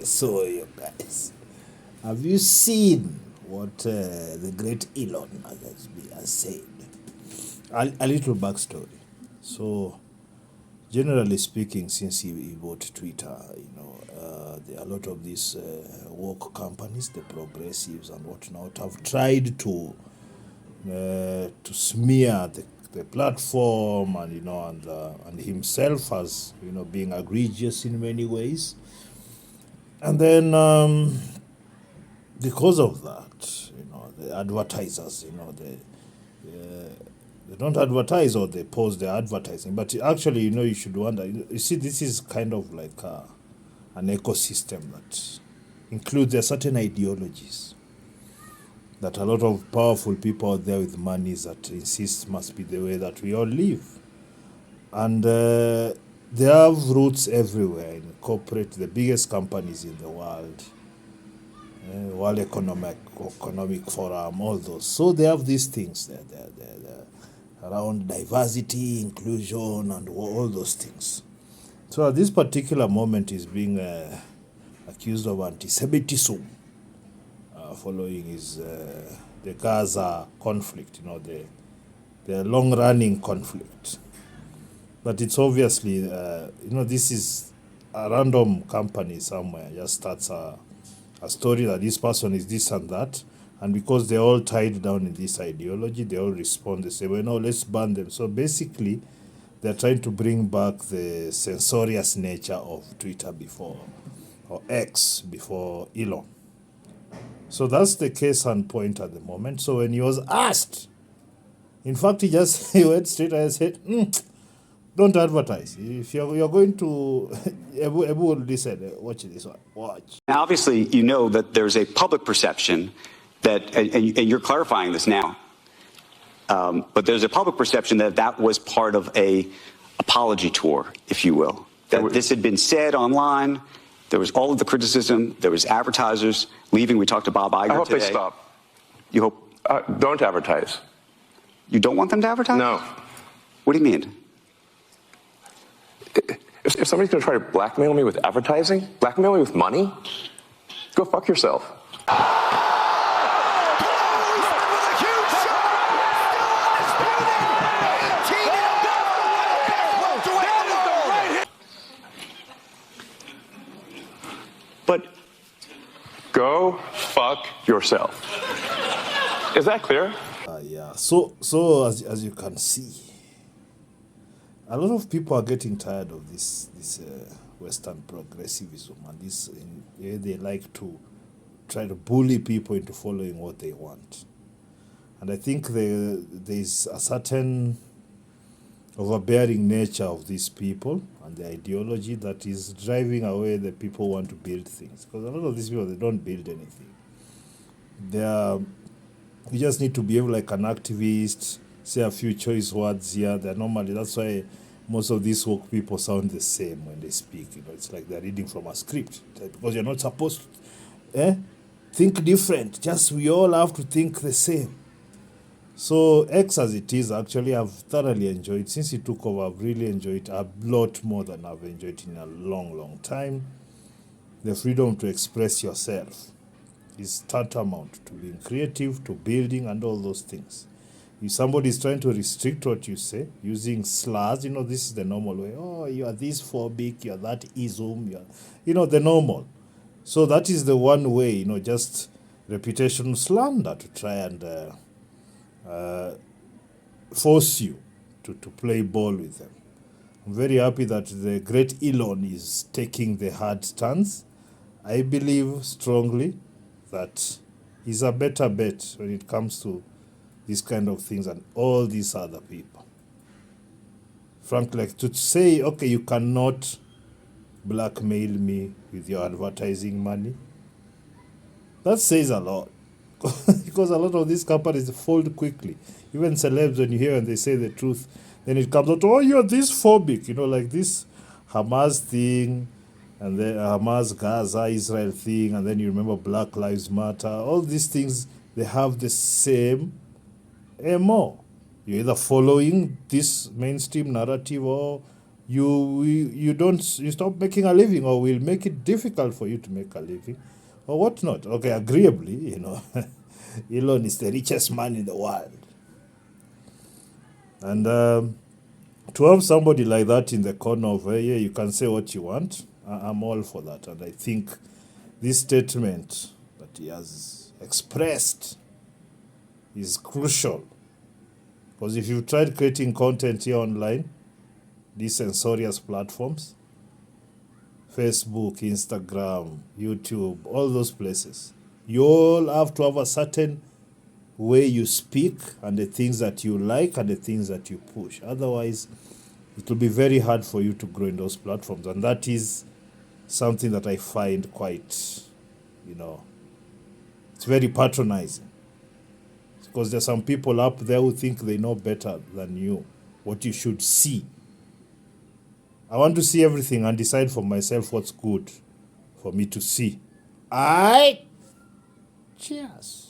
So, you guys, have you seen what the great Elon has said? A little backstory. So, generally speaking, since he bought Twitter, there are a lot of these woke companies, the progressives and whatnot, have tried to smear the platform and and himself as being egregious in many ways. And then because of that, the advertisers, they don't advertise or they post their advertising. But actually, you should wonder. You see, this is kind of like an ecosystem that includes there are certain ideologies that a lot of powerful people out there with money that insist must be the way that we all live. And they have roots everywhere in corporate, the biggest companies in the world, World Economic Forum, all those. So they have these things there around diversity, inclusion, and all those things. So at this particular moment, is being accused of anti-Semitism following the Gaza conflict, the long-running conflict. But it's obviously, this is a random company somewhere just starts a story that this person is this and that. And because they're all tied down in this ideology, they all respond. They say, well, no, let's ban them. So basically, they're trying to bring back the censorious nature of Twitter before, or X before Elon. So that's the case and point at the moment. So when he was asked, in fact, he went straight and said, don't advertise. If you're going to, everyone listen, watch this one, watch. Now, obviously, that there's a public perception that, and you're clarifying this now, but there's a public perception that was part of a apology tour, if you will. That this had been said online. There was all of the criticism. There was advertisers leaving. We talked to Bob Iger today. I hope they stop. You hope? Don't advertise. You don't want them to advertise? No. What do you mean? If somebody's going to try to blackmail me with advertising, blackmail me with money, go fuck yourself. But go fuck yourself. Is that clear? Yeah. So as you can see, a lot of people are getting tired of this Western progressivism and they like to try to bully people into following what they want. And I think there's a certain overbearing nature of these people and the ideology that is driving away the people who want to build things. Because a lot of these people, they don't build anything. You just need to behave like an activist, say a few choice words here. That's why most of these woke people sound the same when they speak. It's like they're reading from a script. Because you're not supposed to think different. Just we all have to think the same. So X as it is, actually, I've thoroughly enjoyed. Since it took over, I've really enjoyed it a lot more than I've enjoyed in a long, long time. The freedom to express yourself is tantamount to being creative, to building, and all those things. If somebody is trying to restrict what you say, using slurs, this is the normal way. Oh, you are this phobic, you are that ism, the normal. So that is the one way, just reputational slander to try and force you to play ball with them. I'm very happy that the great Elon is taking the hard stance. I believe strongly that he's a better bet when it comes to these kind of things and all these other people. Frankly, like to say, okay, you cannot blackmail me with your advertising money, that says a lot. Because a lot of these companies fold quickly. Even celebs, when you hear and they say the truth, then it comes out, oh, you're this phobic, like this Hamas thing, and then Hamas, Gaza, Israel thing, and then you remember Black Lives Matter. All these things, they have the same MO. You're either following this mainstream narrative or you stop making a living, or will make it difficult for you to make a living, or whatnot. Okay, agreeably, Elon is the richest man in the world, and to have somebody like that in the corner of, yeah, you can say what you want. I'm all for that, and I think this statement that he has expressed is crucial, because if you've tried creating content here online, these censorious platforms, Facebook, Instagram, YouTube, all those places, you all have to have a certain way you speak and the things that you like and the things that you push. Otherwise, it will be very hard for you to grow in those platforms. And that is something that I find quite, it's very patronizing. Because there's some people up there who think they know better than you, what you should see. I want to see everything and decide for myself what's good for me to see. Cheers.